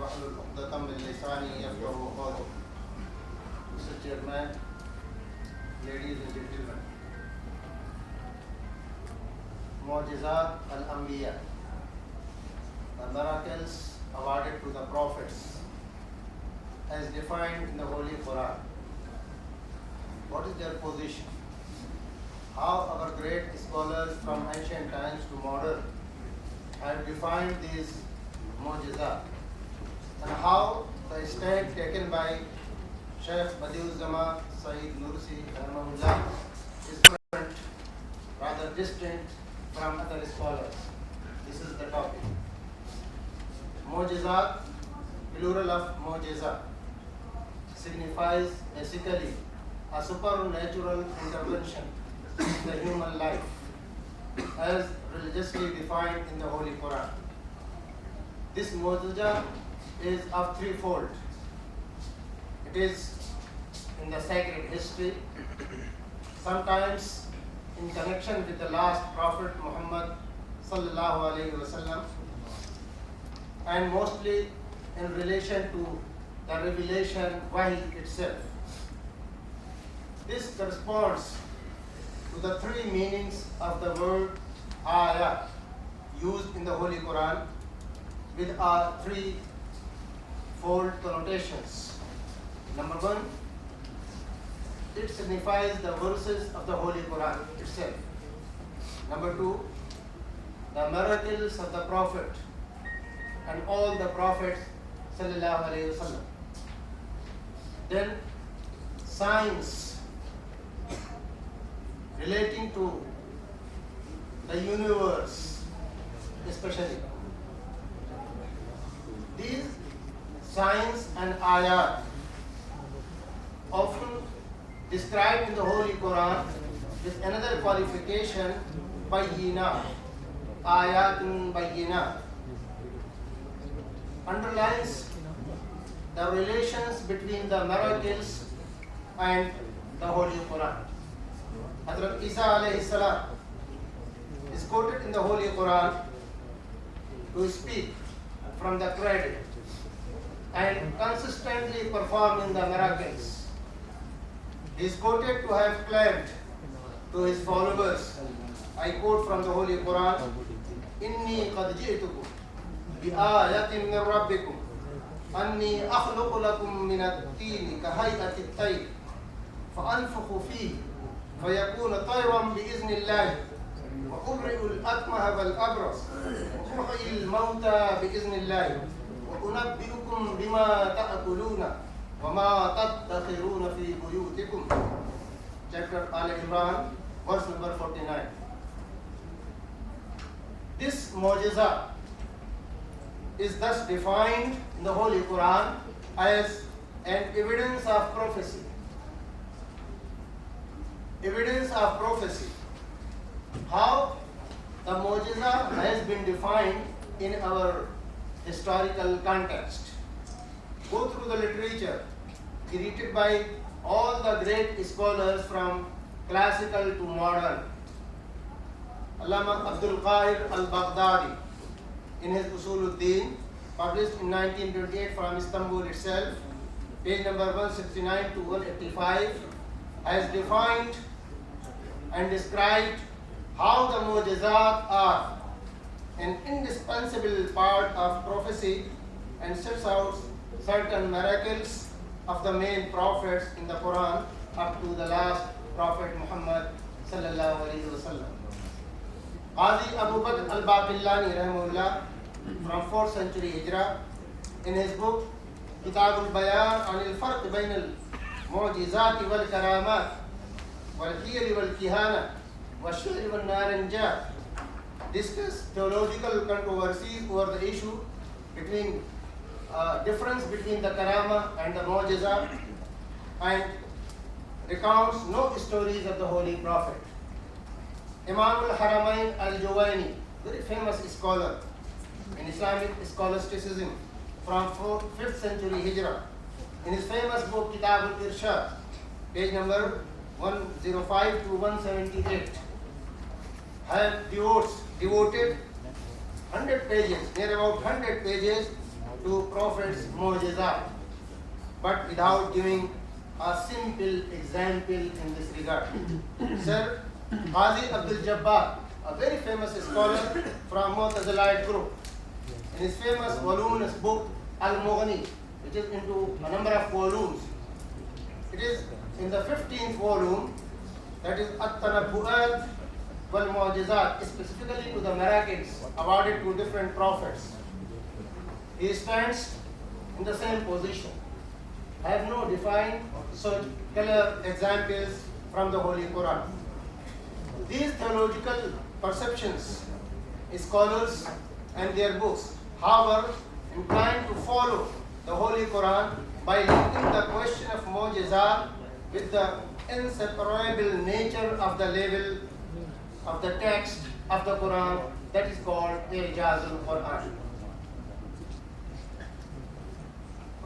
واحلل عقدة من لساني يفقهوا قولي. Mr. Chairman, ladies and gentlemen, Mu'jizat al-Anbiya, the miracles awarded to the prophets, as defined in the Holy Quran. What is their position? How our great scholars from ancient times to modern have defined these mu'jizat, and how the stand taken by Sheikh Badiuzzama Sayyid Nursi is different, rather distant from other scholars. This is the topic. Mu'jizat, plural of mu'jiza, signifies basically a supernatural intervention in the human life, as religiously defined in the Holy Quran. This mu'jiza is of threefold. It is in the sacred history, sometimes in connection with the last Prophet Muhammad sallallahu alaihi wasallam, and mostly in relation to the revelation wahy itself. This corresponds to the three meanings of the word ayah used in the Holy Quran, with our threefold connotations. Number one, it signifies the verses of the Holy Quran itself. Number two, the miracles of the Prophet and all the prophets sallallahu alaihi wasallam. Then signs relating to the universe, especially. These signs and ayat, often described in the Holy Quran with another qualification, bayyinat, ayatun bayyinat, underlines the relations between the miracles and the Holy Quran. Hazrat Isa alayhi salam is quoted in the Holy Quran to speak from the cradle and consistently performing the miracles. He is quoted to have claimed to his followers, I quote from the Holy Quran, Inni qad ji'tukum bi ayatin min rabbikum anni akhluqu lakum min at-tin ka hay'ati at-tayr fa anfukhu fihi fayakuna tayran bi idhnillah wa ubri'u al-akmaha wal abras wa uhyi al-mauta bi idhnillah wa unabbi'ukum bima ta'kuluna وَمَا تَدَّخِرُونَ فِي بُيُوتِكُمْ. Chapter Aligarh, verse number 49. This mu'jiza is thus defined in the Holy Quran as an evidence of prophecy. Evidence of prophecy. How the mu'jiza has been defined in our historical context. Go through the literature created by all the great scholars from classical to modern. Allama Abdul Qahir al-Baghdadi, in his Usuluddin, published in 1928 from Istanbul itself, page number 169 to 185, has defined and described how the mu'jizat are an indispensable part of prophecy and sets out certain miracles of the main prophets in the Quran up to the last Prophet Muhammad sallallahu alaihi wasallam. Qazi Abu Bakr al-Baqillani rahimahullah, from 4th century Hijrah, in his book Kitab al-Bayan an al-Farq bayn al-Mu'jizat wal-Karamat wal-Hiyal wal-Kihana wal-Shi'r wal-Naranjat, discussed theological controversies over the issue between difference between the karama and the mu'jiza, and recounts no stories of the Holy Prophet. Imam al-Haramain al-Juwayni, very famous scholar in Islamic scholasticism from 5th century Hijrah, in his famous book Kitab al-Irshad, page number 105 to 178, have devoted 100 pages, near about 100 pages to Prophet's mu'jizat, but without giving a simple example in this regard. Sir Qazi Abdul Jabbar, a very famous scholar from Mu'tazilite group, in his famous voluminous book Al-Mughni, which is into a number of volumes. It is in the 15th volume, that is At-Tanabbu'at wal Mu'jizat, specifically to the miracles awarded to different prophets. He stands in the same position. I have no defined such clear examples from the Holy Quran. These theological perceptions, scholars and their books, however, inclined to follow the Holy Quran by linking the question of mu'jizat with the inseparable nature of the level of the text of the Quran that is called Ijazul Quran.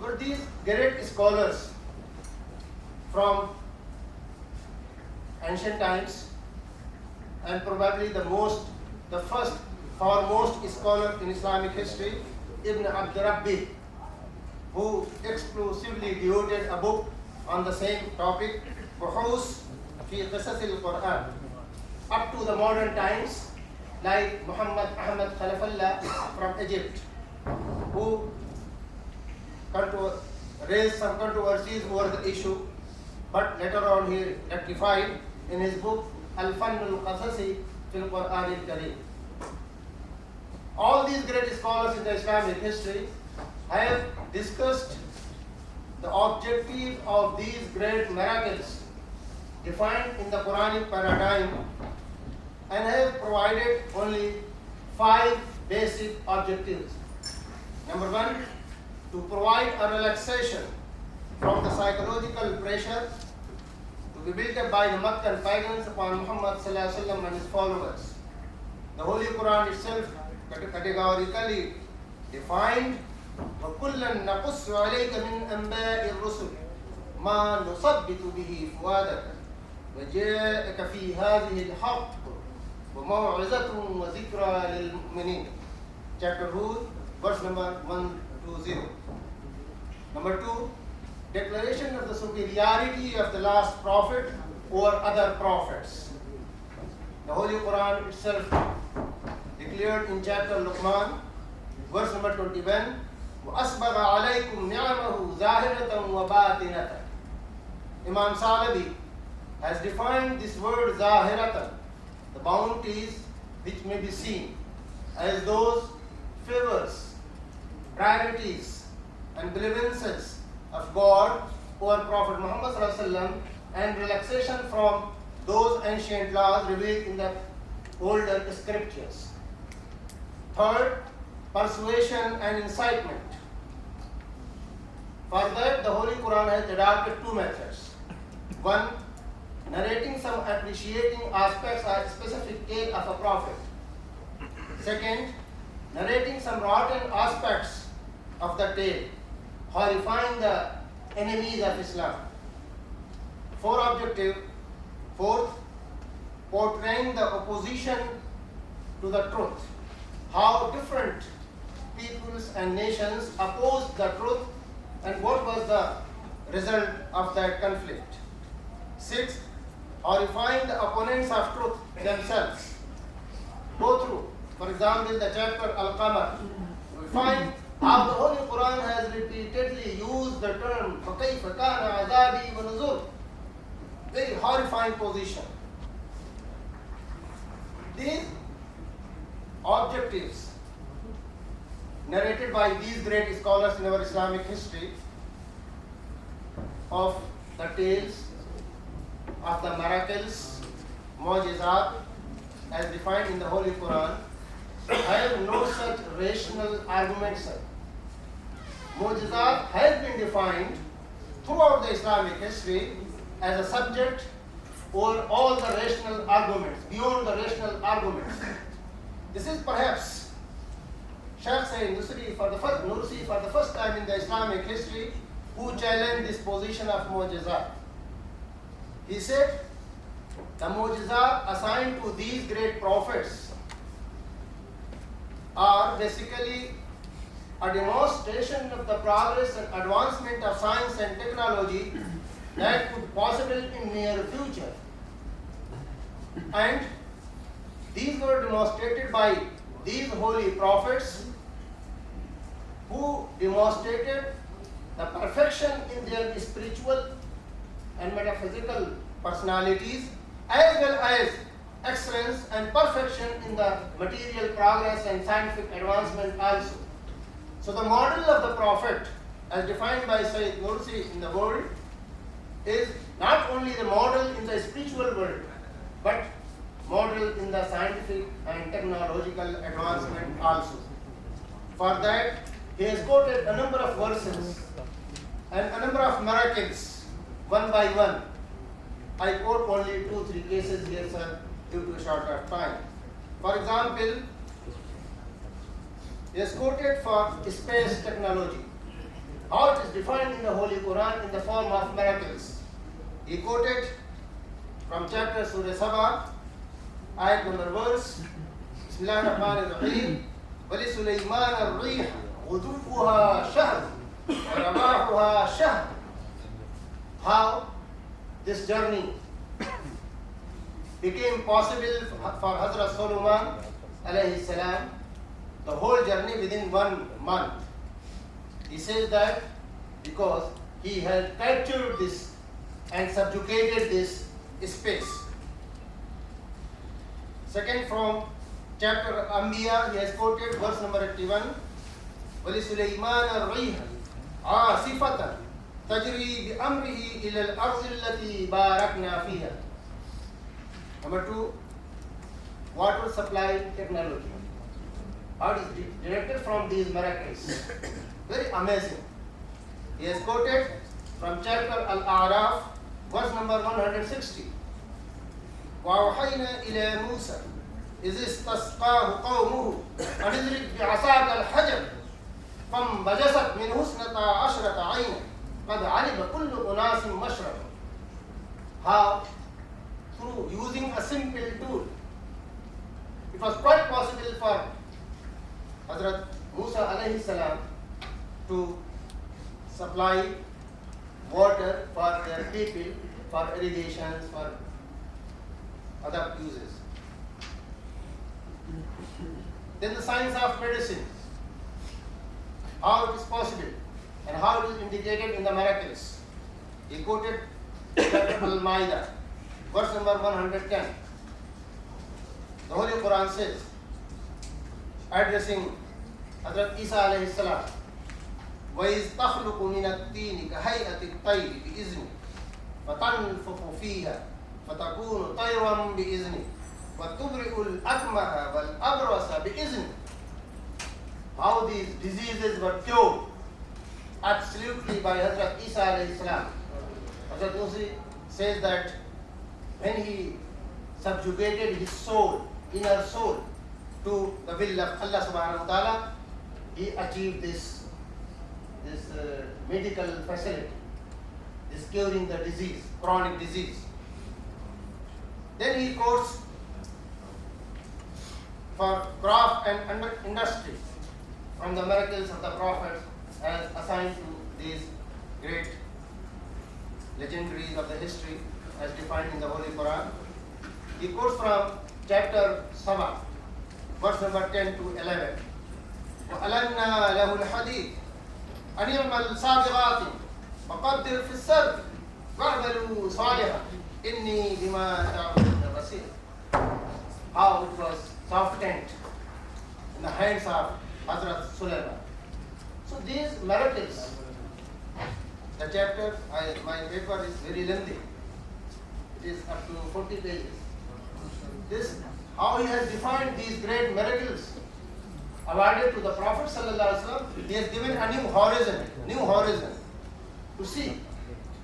But these great scholars from ancient times, and probably the first foremost scholar in Islamic history, Ibn Abd Rabbi, who exclusively devoted a book on the same topic, Buhus fi Qisas al-Quran, up to the modern times, like Muhammad Ahmad Khalafallah from Egypt, who raised some controversies over the issue, but later on he rectified in his book Al-Fann al-Qasasi fil Quran al-Kareem. All these great scholars in the Islamic history have discussed the objective of these great miracles defined in the Quranic paradigm and have provided only 5 basic objectives. Number 1, to provide a relaxation from the psychological pressure to be built up by the Meccan pagans upon Muhammad and his followers. The Holy Quran itself categorically defined وَكُلًّا نَقُصُّ عَلَيْكَ مِنْ أَنْبَاءِ الرُّسُلِ مَا نُثَبِّتُ بِهِ فُؤَادَكَ وَجَاءَكَ فِي هَذِهِ الْحَقُّ وَمَوْعِظَةٌ وَذِكْرَى لِلْمُؤْمِنِينَ. Chapter Hud, verse number 120. Number 2, declaration of the superiority of the last prophet over other prophets. The Holy Quran itself declared in chapter Luqman, verse number 21, وَأَسْبَغَ عَلَيْكُمْ نِعَمَهُ ظَاهِرَةً وَبَاطِنَةً. Imam Salabi has defined this word zahiratan, the bounties which may be seen, as those favors, priorities and benevolences of God over Prophet Muhammad ﷺ, and relaxation from those ancient laws revealed in the older scriptures. Third, persuasion and incitement. For that, the Holy Quran has adopted 2 methods. 1, narrating some appreciating aspects or specific tale of a prophet. Second, narrating some rotten aspects of the tale, horrifying the enemies of Islam. Fourth, portraying the opposition to the truth, how different peoples and nations opposed the truth and what was the result of that conflict. Sixth, horrifying the opponents of truth themselves. Go through, for example, the chapter Al-Qamar. We find how the Holy Quran has repeatedly used the term فَكَيْفَ كَانَ عَذَابِي وَنُذُرِ. Very horrifying position. These objectives narrated by these great scholars in our Islamic history of the tales of the miracles, mu'jizat, as defined in the Holy Quran, have no such rational arguments. Mu'jizat has been defined throughout the Islamic history as a subject over all the rational arguments, beyond the rational arguments. This is perhaps Shaykh Nursi for the first time in the Islamic history who challenged this position of mu'jizat. He said, the mu'jizat assigned to these great prophets are basically a demonstration of the progress and advancement of science and technology that could possible in near future. And these were demonstrated by these holy prophets who demonstrated the perfection in their spiritual and metaphysical personalities, as well as excellence and perfection in the material progress and scientific advancement also. So the model of the Prophet, as defined by Sayyid Nursi in the world, is not only the model in the spiritual world, but model in the scientific and technological advancement also. For that, he has quoted a number of verses and a number of miracles, one by one. I quote only 2-3 cases here, sir, due to a short of time. For example, he has quoted for space technology, how it is defined in the Holy Quran in the form of miracles. He quoted from chapter Surah Sabah, ayat number verse, Bismillahirrahmanirrahim, وَلِسُلَيْمَانَ الرِّيحَ غُدُوُّهَا شَهْرٌ وَرَوَاحُهَا شَهْرٌ. How this journey became possible for Hazrat Solomon alayhi salam, the whole journey within 1 month. He says that because he had captured this and subjugated this space. Second, from chapter Anbiya, he has quoted verse number 81, وَلِسُلَيْمَانَ الرِّيحَ عَاصِفَةً تَجْرِي بِأَمْرِهِ إِلَى الْأَرْضِ الَّتِي بَارَكْنَا فِيهَا. Number 2, water supply technology. How it is directed from these miracles. Very amazing. He has quoted from chapter Al-A'raf, verse number 160. وَأَوْحَيْنَا إِلَى مُوسَى إِذِ اسْتَسْقَاهُ قَوْمُهُ أَنِ اضْرِبْ بِعَصَاكَ الْحَجَرَ فَانبَجَسَتْ مِنْهُ اثْنَتَا عَشْرَةَ عَيْنًا قَدْ عَلِمَ كُلُّ أُنَاسٍ مَشْرَبَهُمْ. How? Through using a simple tool. It was quite possible for Hazrat Musa alayhi salam to supply water for their people, for irrigations, for other uses. Then the science of medicine, how it is possible and how it is indicated in the miracles. He quoted chapter Al-Ma'idah, verse number 110. The Holy Quran says, addressing Hazrat Isa alayhi salam, وَإِذْ تَخْلُقُ مِنَ الطِّينِ كَهَيْئَةِ الطَّيْرِ بِإِذْنِهِ فَتَنْفُخُ فِيهَا فَتَكُونُ طَيْرًا بِإِذْنِهِ وَتُبْرِئُ الْأَكْمَهَ وَالْأَبْرَصَ بِإِذْنِهِ. How these diseases were cured absolutely by Hazrat Isa alayhi salam. Hazrat Nursi says that when he subjugated his soul, inner soul, to the will of Allah subhanahu wa ta'ala, he achieved this medical facility, this curing the disease, chronic disease. Then he quotes for craft and industry from the miracles of the Prophet as assigned to these great legendaries of the history as defined in the Holy Quran. He quotes from chapter Sabah, verse number 10 to 11. وَأَلَنَّا لَهُ الْحَدِيدِ أَنْ يَعْمَلْ صَابِغَاتٍ وَقَدِّرْ فِي السَّرْدِ وَاعْمَلُوا صَالِحًا إِنِّي بِمَا تَعْمَلُونَ بَصِيرٌ. How it was softened in the hands of Hazrat Sulaiman. So these miracles, the chapter, my paper is very lengthy. It is up to 40 pages. This, how he has defined these great miracles awarded to the Prophet sallallahu alaihi wasallam, he has given a new horizon to see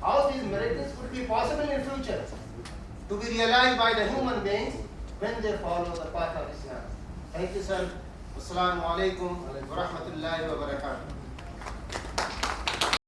how these miracles could be possible in future to be realized by the human beings when they follow the path of Islam. Thank you, sir. Assalamu alaikum wa rahmatullahi wa barakatuh.